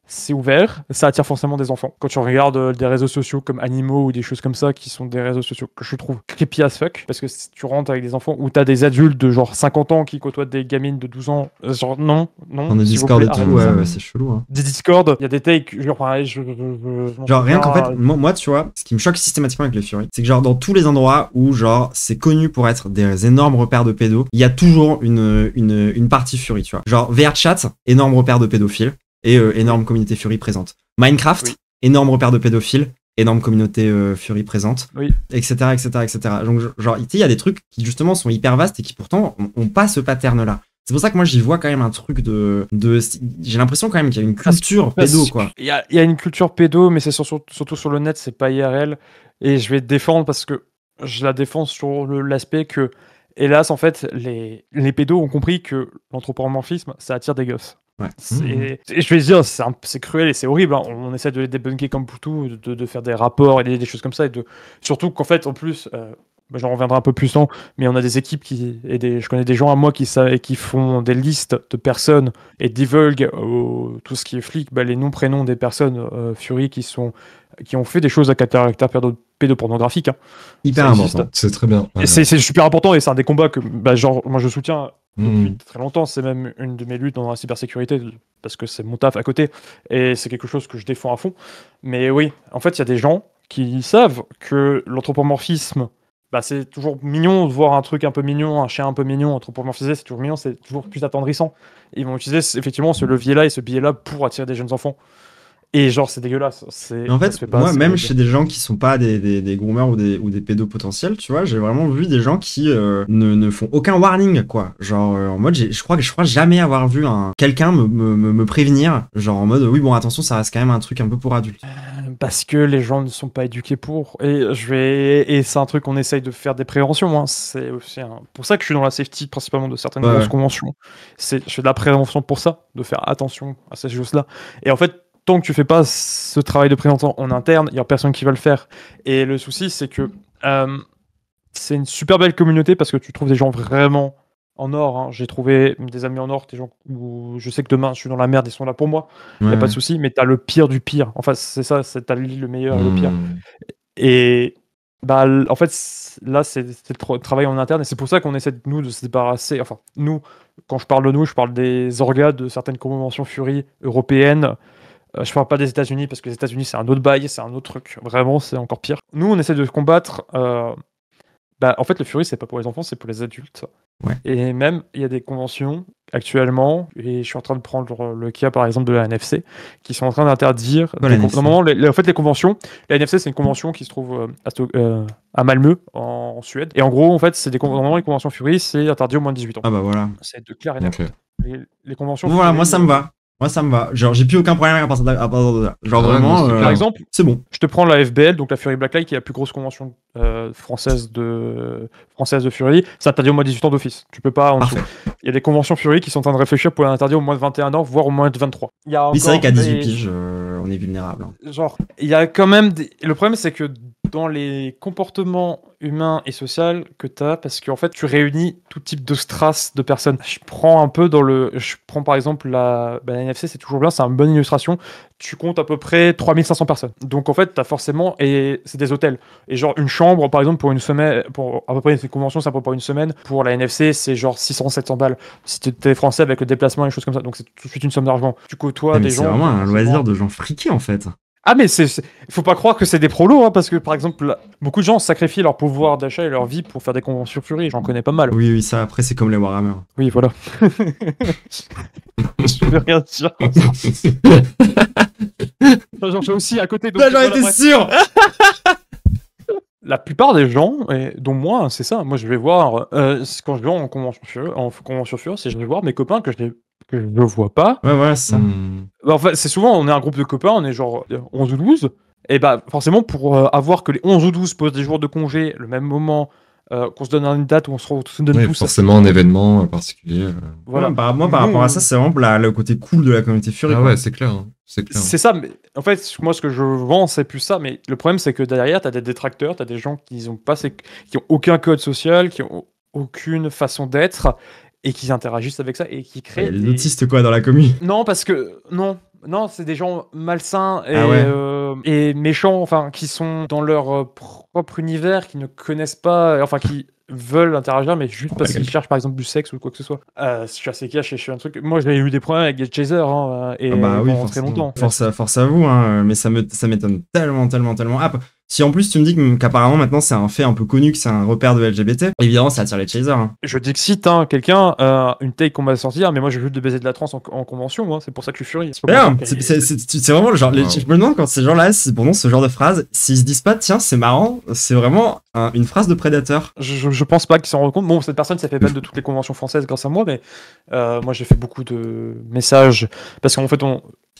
c'est ouvert, ça attire forcément des enfants. Quand tu regardes des réseaux sociaux comme Animaux ou des choses comme ça, qui sont des réseaux sociaux que je trouve creepy as fuck, parce que si tu rentres avec des enfants ou t'as des adultes de genre 50 ans qui côtoient des gamines de 12 ans, genre non. On a Discord et tout, ouais, c'est chelou. Hein. Des Discord, il y a des takes, genre pareil, genre rien qu'en fait, moi tu vois, ce qui me choque systématiquement avec les Furies, c'est que genre dans tous les endroits où genre c'est connu pour être des énormes repères de pédos, il y a toujours une partie Fury, tu vois. Genre VRChat, énorme repère de pédophiles. Et énorme communauté Fury présente. Minecraft, énorme repère de pédophiles, énorme communauté Fury présente, etc., etc., etc. Donc, genre, il y a des trucs qui, justement, sont hyper vastes et qui, pourtant, ont pas ce pattern-là. C'est pour ça que moi, j'y vois quand même un truc j'ai l'impression quand même qu'il y a une culture pédo, quoi. Il y a une culture pédo, mais c'est surtout sur le net, c'est pas IRL. Et je vais te défendre parce que je la défends sur l'aspect que, hélas, en fait, les pédos ont compris que l'anthropomorphisme, ça attire des gosses. Ouais. Et je vais dire, c'est cruel et c'est horrible. Hein. On essaie de les débunker comme pour tout, de faire des rapports et des choses comme ça. Surtout qu'en fait, en plus, j'en reviendrai un peu plus tard, mais on a des équipes je connais des gens à moi qui font des listes de personnes et divulguent tout ce qui est flic, les noms, prénoms des personnes Fury qui ont fait des choses à caractère pédopornographique. Hein. Hyper important, c'est très bien. Et c'est super important et c'est un des combats que moi je soutiens depuis très longtemps. C'est même une de mes luttes dans la cybersécurité parce que c'est mon taf à côté et c'est quelque chose que je défends à fond. Mais oui, en fait, il y a des gens qui savent que l'anthropomorphisme, c'est toujours mignon de voir un truc un peu mignon, un chien un peu mignon, anthropomorphisé, c'est toujours mignon, c'est toujours plus attendrissant. Et ils vont utiliser effectivement ce levier-là et ce biais-là pour attirer des jeunes enfants. Et genre, c'est dégueulasse. En fait, moi, même chez des gens qui sont pas des groomers ou des pédos potentiels, tu vois, j'ai vraiment vu des gens qui ne font aucun warning, quoi. Genre, en mode, je crois jamais avoir vu quelqu'un me prévenir, genre en mode, oui, bon, attention, ça reste quand même un truc un peu pour adultes. Parce que les gens ne sont pas éduqués pour. Et c'est un truc qu'on essaye de faire des préventions. Hein. C'est aussi pour ça que je suis dans la safety, principalement de certaines grosses conventions. Je fais de la prévention pour ça, de faire attention à ces choses-là. Et en fait, tant que tu fais pas ce travail de prévention en interne, il y a personne qui va le faire. Et le souci, c'est que c'est une super belle communauté parce que tu trouves des gens vraiment en or. Hein. J'ai trouvé des amis en or, des gens où je sais que demain je suis dans la merde, ils sont là pour moi. Il n'y a pas de souci, mais t'as le pire du pire. Enfin, c'est ça, t'as le meilleur et le pire. Et en fait, là, c'est le travail en interne et c'est pour ça qu'on essaie de se débarrasser. Enfin, nous, quand je parle de nous, je parle des organes de certaines conventions Fury européennes. Je parle pas des États-Unis parce que les États-Unis c'est un autre bail, c'est un autre truc. Vraiment, c'est encore pire. Nous, on essaie de combattre. En fait, le Fury, c'est pas pour les enfants, c'est pour les adultes. Ouais. Et même, il y a des conventions actuellement, et je suis en train de prendre le cas par exemple de la NFC, qui sont en train d'interdire. Normalement, en fait, les conventions. La NFC, c'est une convention qui se trouve à Malmö, en Suède. Et en gros, en fait, normalement, les conventions Fury, c'est interdit au moins de 18 ans. Ah bah voilà. C'est de clair et net. Okay. Les conventions. Voilà, Fury, moi ça me va. Moi, ça me va. Genre, j'ai plus aucun problème à partir de là. Genre, vraiment. Par exemple, c'est bon. Je te prends la FBL, donc la Fury Blacklight, qui est la plus grosse convention française de Fury. Ça interdit au moins 18 ans d'office. Tu peux pas en dessous. Il y a des conventions Fury qui sont en train de réfléchir pour l'interdire au moins de 21 ans, voire au moins de 23. Oui, c'est vrai qu'à 18 piges, on est vulnérable. Genre, il y a quand même Le problème, c'est que dans les comportements humains et sociaux que tu as, parce qu'en fait, tu réunis tout type de strass de personnes. Je prends par exemple la NFC, c'est toujours bien, c'est une bonne illustration. Tu comptes à peu près 3500 personnes. Donc en fait, tu as forcément, et c'est des hôtels. Et genre une chambre, par exemple, pour une semaine, pour à peu près une convention, c'est à peu près une semaine. Pour la NFC, c'est genre 600-700 balles. Si tu es français avec le déplacement et des choses comme ça, donc c'est tout de suite une somme d'argent. Tu côtoies des gens. C'est vraiment un loisir de gens friqués en fait. Ah mais il faut pas croire que c'est des prolos, hein, parce que par exemple, beaucoup de gens sacrifient leur pouvoir d'achat et leur vie pour faire des conventions Fury, j'en connais pas mal. Oui, ça après c'est comme les Warhammer. Oui, voilà. Je peux rien dire. J'en fais aussi à côté. J'en étais sûr. La plupart des gens, dont moi, c'est ça. Moi, je vais voir, quand je vais en convention Fury, c'est je vais voir mes copains que je ne vois pas. Ouais, voilà, c'est ça. En fait, c'est souvent, on est un groupe de copains, on est genre 11 ou 12. Et forcément, pour avoir que les 11 ou 12 posent des jours de congé le même moment, qu'on se donne une date où on se donne tous. Forcément, un événement particulier. Voilà. Ouais, par rapport à ça, c'est vraiment le côté cool de la communauté Fury. Ah ouais, c'est clair. Hein. C'est ça, mais en fait, moi, ce que je vends, c'est plus ça. Mais le problème, c'est que derrière, tu as des détracteurs, tu as des gens qui ont aucun code social, qui ont aucune façon d'être, et qui interagissent avec ça, et qui créent. Il y a des autistes, quoi, dans la commune. Non, parce que. Non. Non, c'est des gens malsains et et méchants, enfin, qui sont dans leur propre univers, qui ne connaissent pas, enfin, qui veulent interagir, mais juste parce qu'ils cherchent par exemple du sexe ou quoi que ce soit. Je suis assez cash et je suis un truc. Moi, j'ai eu des problèmes avec Chaser et pendant très longtemps. Force à vous, hein, mais ça m'étonne tellement. Si en plus tu me dis qu'apparemment maintenant c'est un fait un peu connu, que c'est un repère de LGBT, évidemment ça attire les chasers. Hein. Je dis que si quelqu'un, une take qu'on va sortir, mais moi j'ai juste de baiser de la trans en convention, hein, c'est pour ça que je suis furieux. C'est vraiment le genre. Je me demande quand ces gens-là, pendant ce genre de phrase, s'ils se disent pas, tiens, c'est marrant, c'est vraiment une phrase de prédateur. Je pense pas qu'ils s'en rendent compte. Bon, cette personne s'est fait ban de toutes les conventions françaises grâce à moi, mais moi j'ai fait beaucoup de messages parce qu'en fait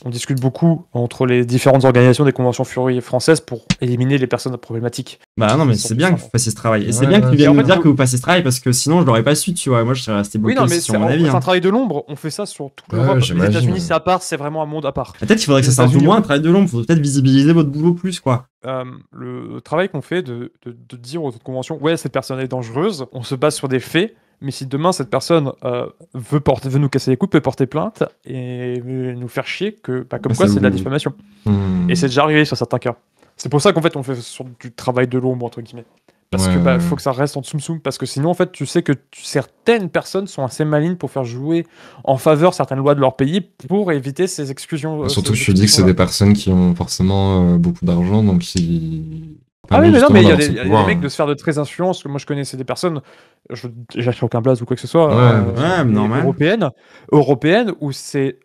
on discute beaucoup entre les différentes organisations des conventions Fury françaises pour éliminer les personnes problématiques. Bah non, mais c'est bien que vous fassiez ce travail. Et c'est bien que tu viennes me dire que vous passez ce travail parce que sinon je l'aurais pas su, tu vois. Moi je serais resté bloqué sur mon avis. C'est un travail de l'ombre, on fait ça sur toute l'Europe. Les États-Unis, c'est à part, c'est vraiment un monde à part. Peut-être qu'il faudrait que ça soit un peu moins un travail de l'ombre, il faudrait peut-être visibiliser votre boulot plus, quoi. Le travail qu'on fait de dire aux autres conventions, ouais, cette personne est dangereuse, on se base sur des faits. Mais si demain cette personne veut nous casser les couilles, peut porter plainte et nous faire chier, comme quoi c'est de la diffamation. Et c'est déjà arrivé sur certains cas. C'est pour ça qu'en fait on fait du travail de l'ombre entre guillemets. Parce que faut que ça reste en tsum-tsum, parce que sinon en fait tu sais que certaines personnes sont assez malines pour faire jouer en faveur certaines lois de leur pays pour éviter ces exclusions. Surtout que je dis que c'est des personnes qui ont forcément beaucoup d'argent, donc qui... Ah oui, mais non, mais il y a des mecs de sphère de très influence, que moi je connaissais des personnes, j'achète aucun blaze ou quoi que ce soit, européennes, où c'est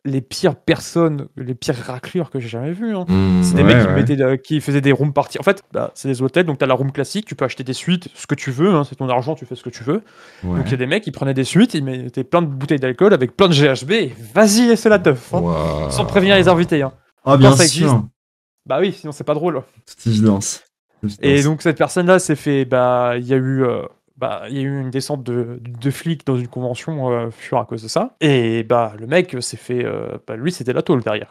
les pires personnes, les pires raclures que j'ai jamais vues. Hein. C'est des mecs qui faisaient des room parties. En fait, c'est des hôtels, donc t'as la room classique, tu peux acheter des suites, ce que tu veux, hein, c'est ton argent, tu fais ce que tu veux. Donc il y a des mecs qui prenaient des suites, ils mettaient plein de bouteilles d'alcool avec plein de GHB, et vas-y, laissez la teuf, hein, sans prévenir les invités. Hein. Ah, bien sûr. Bah oui, sinon c'est pas drôle. C'est évidence. Et donc cette personne-là s'est fait, il y a eu une descente de flics dans une convention à cause de ça. Et le mec s'est fait, lui c'était la tôle derrière.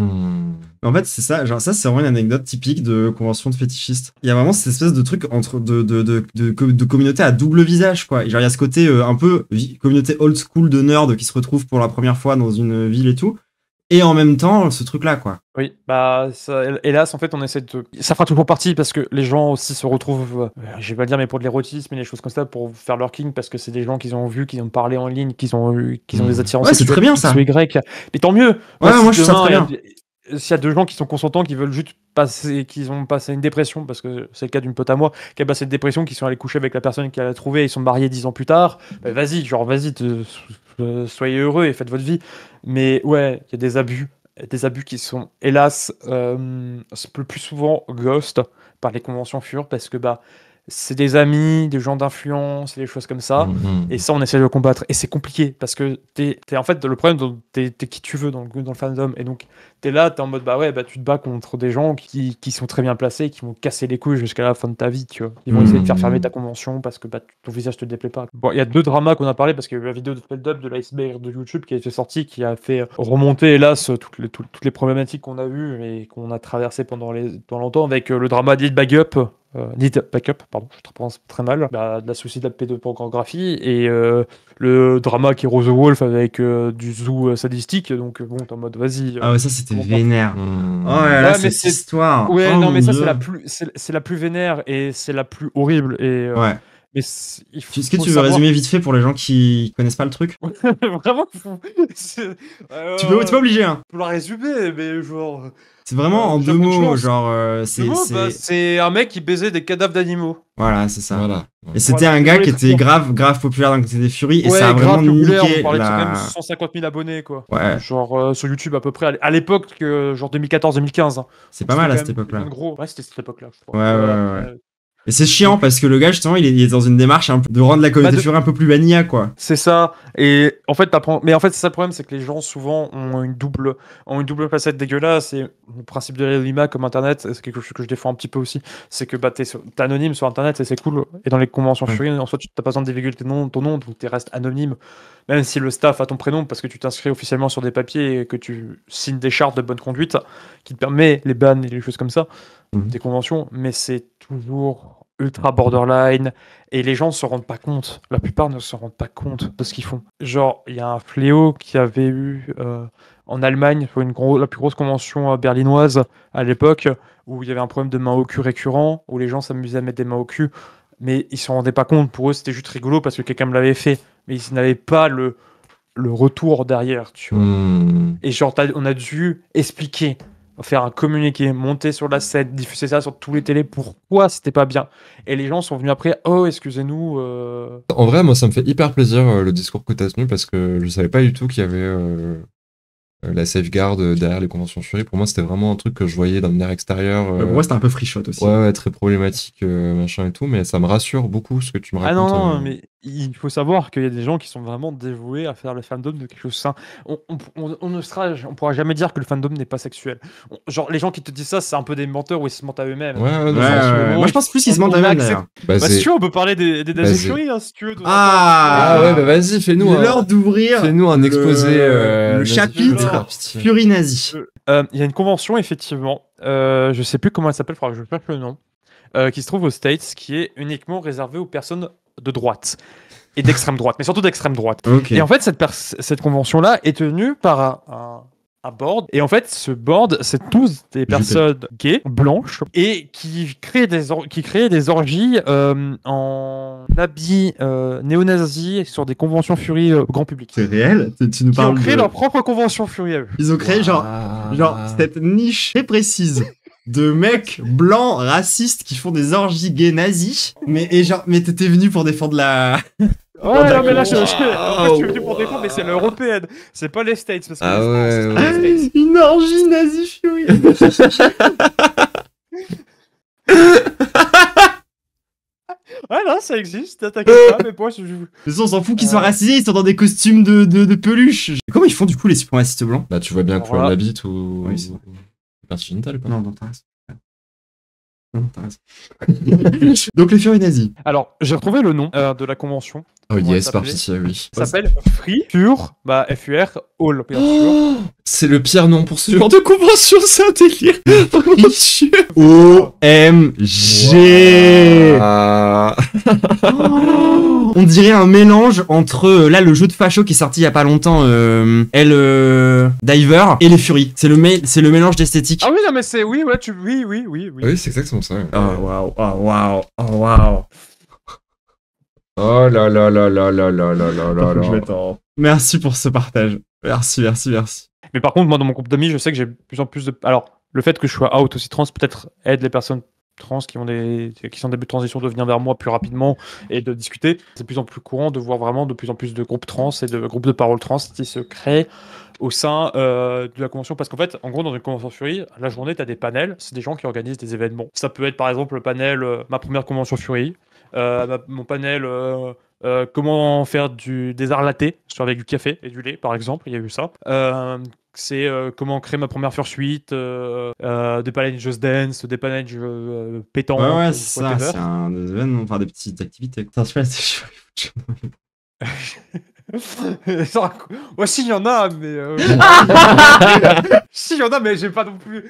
En fait c'est ça, genre ça c'est vraiment une anecdote typique de convention de fétichistes. Il y a vraiment cette espèce de truc entre de communauté à double visage quoi. Genre il y a ce côté un peu communauté old school de nerds qui se retrouvent pour la première fois dans une ville et tout. Et en même temps, ce truc-là, quoi. Oui, hélas, en fait, on essaie de... Ça fera toujours partie, parce que les gens aussi se retrouvent, je vais pas le dire, mais pour de l'érotisme et des choses comme ça, pour faire leur king, parce que c'est des gens qu'ils ont vus, qui ont parlé en ligne, qui ont des attirances. Ouais, c'est très bien, ça. Y. Mais tant mieux. Ouais, moi, je trouve ça très bien. S'il y a deux gens qui sont consentants, qui veulent juste qu'ils ont passé une dépression, parce que c'est le cas d'une pote à moi, qui a passé une dépression, qui sont allés coucher avec la personne qu'elle a trouvée, ils sont mariés 10 ans plus tard, vas-y, soyez heureux et faites votre vie. Mais ouais, il y a des abus qui sont, hélas, le plus souvent ghost par les conventions FUR, parce que c'est des amis, des gens d'influence, des choses comme ça, et ça on essaie de le combattre, et c'est compliqué, parce que t'es en fait, le problème, t'es qui tu veux dans le fandom, et donc t'es là, t'es en mode, tu te bats contre des gens qui sont très bien placés, qui vont casser les couilles jusqu'à la fin de ta vie, tu vois. Ils vont essayer de faire fermer ta convention, parce que ton visage te déplaît pas. Bon, il y a 2 dramas qu'on a parlé, parce qu'il y a eu la vidéo de Spell-Dub de l'iceberg de YouTube qui a été sortie, qui a fait remonter, hélas, toutes les problématiques qu'on a vues, et qu'on a traversées pendant longtemps, avec le drama d'Eat Backup, pardon, je prononce très mal, de la souci de la pédopornographie, et le drama qui est Rose Wolf avec du zoo sadistique, donc bon, t'es en mode vas-y. Ah ouais, ça c'était vénère. Oh là là, cette histoire. Ouais, non, mais ça c'est la plus vénère et c'est la plus horrible. Et, ouais. Mais est-ce que tu veux résumer vite fait pour les gens qui connaissent pas le truc? Vraiment, tu peux pas obliger, hein. Pour la résumer, mais genre. C'est vraiment en 2 mots, genre. C'est un mec qui baisait des cadavres d'animaux. Voilà, c'est ça. Voilà. Et c'était un gars qui était grave populaire dans le côté des Furies, et ça a vraiment niqué. On parlait de même 150 000 abonnés, quoi. Ouais. Genre sur YouTube à peu près, à l'époque, genre 2014-2015. Hein. C'est pas mal à cette époque-là. Ouais, c'était cette époque-là, je crois. Ouais. Et c'est chiant parce que le gars, justement, il est dans une démarche de rendre la communauté Fury un peu plus vanilla, quoi. C'est ça. Et en fait, mais en fait, c'est ça le problème, c'est que les gens, souvent, ont une double facette dégueulasse. Et le principe de l'anonymat comme Internet, c'est quelque chose que je défends un petit peu aussi. C'est que t'es anonyme sur Internet et c'est cool. Et dans les conventions Fury, en soi, tu n'as pas besoin de dévéhiculer ton nom, donc tu restes anonyme. Même si le staff a ton prénom, parce que tu t'inscris officiellement sur des papiers et que tu signes des chartes de bonne conduite qui te permet les bans et les choses comme ça, des conventions. Mais c'est toujours ultra borderline et les gens ne se rendent pas compte. La plupart ne se rendent pas compte de ce qu'ils font. Genre, il y a un fléau qui avait eu en Allemagne, pour la plus grosse convention berlinoise à l'époque, où il y avait un problème de mains au cul récurrent, où les gens s'amusaient à mettre des mains au cul, mais ils s'en rendaient pas compte. Pour eux, c'était juste rigolo parce que quelqu'un me l'avait fait, mais ils n'avaient pas le retour derrière, tu vois. Et genre, on a dû expliquer, faire un communiqué, monter sur la scène, diffuser ça sur tous les télés, pourquoi c'était pas bien. Et les gens sont venus après, oh, excusez-nous. En vrai, moi, ça me fait hyper plaisir le discours que tu as tenu parce que je savais pas du tout qu'il y avait la safeguard derrière les conventions Fury. Pour moi, c'était vraiment un truc que je voyais d'un air extérieur. Pour moi, c'était un peu frichotte aussi. Ouais, très problématique, machin et tout, mais ça me rassure beaucoup ce que tu me racontes. Ah non, mais il faut savoir qu'il y a des gens qui sont vraiment dévoués à faire le fandom de quelque chose sain. On pourra jamais dire que le fandom n'est pas sexuel. Genre, les gens qui te disent ça, c'est un peu des menteurs ou ils se mentent à eux-mêmes. Ouais. Moi, je pense plus qu'ils se mentent à eux-mêmes, d'ailleurs. Si tu veux, on peut parler des Fury, hein, si tu veux. Ouais, bah vas-y, fais-nous l'heure d'ouvrir. Fais-nous un exposé. Le chapitre Fury nazi. Il y a une convention, effectivement. Je sais plus comment elle s'appelle, il faudra que je cherche le nom. Qui se trouve aux States, qui est uniquement réservée aux personnes de droite et d'extrême droite, mais surtout d'extrême droite. Okay. Et en fait, cette convention-là est tenue par un board, et en fait, ce board, c'est tous des personnes gays, blanches, et qui créent des orgies en habits néo-nazis sur des conventions Fury grand public. C'est réel? Tu nous parles Ils ont créé leur propre convention Fury à eux. Ils ont créé genre cette niche très précise de mecs blancs racistes qui font des orgies gays nazis, mais t'étais venu pour défendre la... Ouais, non, mais là, je suis venu pour défendre, mais c'est l'européenne, c'est pas les States. Parce que les States. Une orgie nazi Fury. Ouais, non, ça existe, t'inquiète pas, mais moi, on s'en fout qu'ils soient racisés, ils sont dans des costumes de peluche. Comment ils font du coup les suprémacistes blancs? Bah, tu vois bien quoi, la bite ou... Oui, c'est vrai. Partie génitale ou pas? Non, t'as raison. Donc les Fury nazis. Alors, j'ai retrouvé le nom de la convention. Oh yes, parti, oui. Ça s'appelle Free Fur, F-U-R, All, bien sûr. C'est le pire nom pour ce genre de convention, c'est un délire. Oh mon dieu. OMG. On dirait un mélange entre, là, le jeu de facho qui est sorti il y a pas longtemps, Diver, et les Fury. C'est le mélange d'esthétique. Ah oui, non, mais c'est, oui, oui. Oui, c'est exactement ça. Oh, waouh. Oh là là là là là là là là là là. Merci pour ce partage. Merci. Mais par contre, moi, dans mon groupe d'amis, je sais que j'ai de plus en plus de... Alors, le fait que je sois out aussi trans, peut-être aide les personnes trans qui sont en début de transition de venir vers moi plus rapidement et de discuter. C'est de plus en plus courant de voir vraiment de plus en plus de groupes trans et de groupes de parole trans qui se créent au sein de la convention, parce qu'en fait, en gros, dans une convention Fury, la journée, tu as des panels, c'est des gens qui organisent des événements. Ça peut être par exemple le panel ma première convention Fury, mon panel comment faire des arts latés avec du café et du lait, par exemple, il y a eu ça. C'est comment créer ma première fursuite, des panels Just Dance, des panels pétanque. Ouais, c'est ça, c'est des événements, enfin des petites activités. Putain, c'est ouais, s'il y en a, mais... s'il y en a, mais j'ai pas non plus...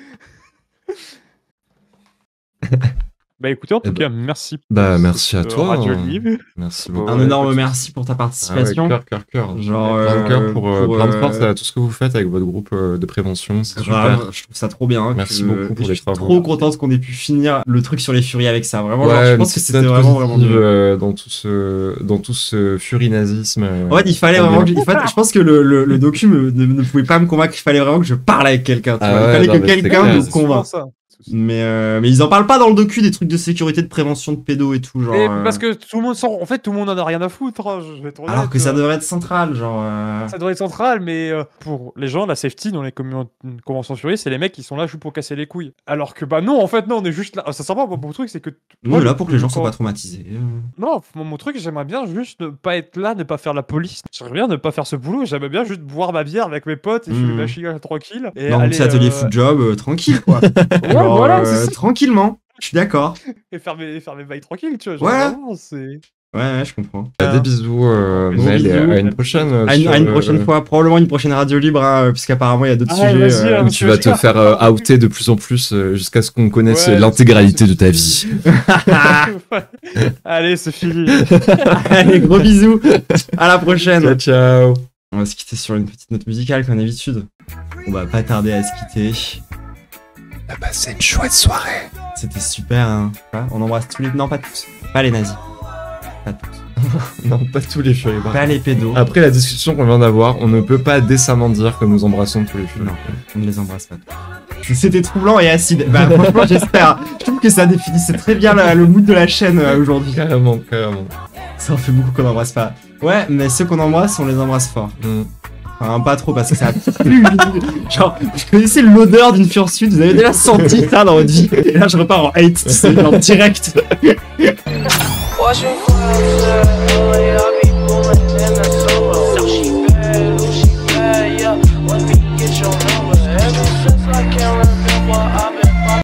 Bah écoutez, en tout cas, merci. Bah merci à toi. Radio Libre. Merci beaucoup. Un énorme merci pour ta participation. Cœur. Genre, cœur pour plein de force à tout ce que vous faites avec votre groupe de prévention. C'est super. Je trouve ça trop bien. Merci beaucoup pour les travaux. Je suis trop contente qu'on ait pu finir le truc sur les Fury avec ça. Vraiment, ouais, je pense que c'était vraiment dans tout ce Fury nazisme. En fait, il fallait vraiment je pense que le docu ne pouvait pas me convaincre. Il fallait vraiment que je parle avec quelqu'un. Il fallait que quelqu'un me convainc. Mais ils en parlent pas dans le docu des trucs de sécurité, de prévention de pédos et tout, genre. Et parce que tout le monde sort, en fait, tout le monde en a rien à foutre. Hein, je vais être honnête, alors que ça devrait être central, genre. Ça devrait être central, mais pour les gens, la safety dans les conventions Fury, c'est les mecs qui sont là juste pour casser les couilles. Alors que bah non, en fait, non, on est juste là. Ça sert pas. Mon truc, c'est que. Nous, là pour que les gens soient pas traumatisés. Non, mon truc, j'aimerais bien juste ne pas être là, ne pas faire la police. J'aimerais bien ne pas faire ce boulot. J'aimerais bien juste boire ma bière avec mes potes et fumer ma chiga tranquille. Et dans un petit atelier food job, tranquille, quoi. Genre, voilà, tranquillement, je suis d'accord. Et faire mes bails tranquilles, tu vois. Voilà. C'est... Ouais, je comprends. Des bisous, Mel, et à une prochaine. À une prochaine fois, probablement une prochaine radio libre, hein, puisqu'apparemment il y a d'autres sujets. Où tu vas te faire outer de plus en plus jusqu'à ce qu'on connaisse l'intégralité de ta vie. Allez, c'est fini. Allez, gros bisous. À la prochaine. Ciao. On va se quitter sur une petite note musicale comme d'habitude. On va pas tarder à se quitter. On a passé une chouette soirée. C'était super, hein. On embrasse tous les... Non, pas tous. Pas les nazis. Pas tous. Non, pas tous les furies. Pas les pédos. Après la discussion qu'on vient d'avoir, on ne peut pas décemment dire que nous embrassons tous les furies. Non, on ne les embrasse pas. C'était troublant et acide. Bah franchement, j'espère. Je trouve que ça définissait très bien le mood de la chaîne aujourd'hui. Carrément. Ça en fait beaucoup qu'on n'embrasse pas. Ouais, mais ceux qu'on embrasse, on les embrasse fort. Enfin, pas trop parce que ça pue. Genre, je connaissais l'odeur d'une fursuit, vous avez déjà senti ça dans votre vie. Et là, je repars en hate, tu sais, genre direct.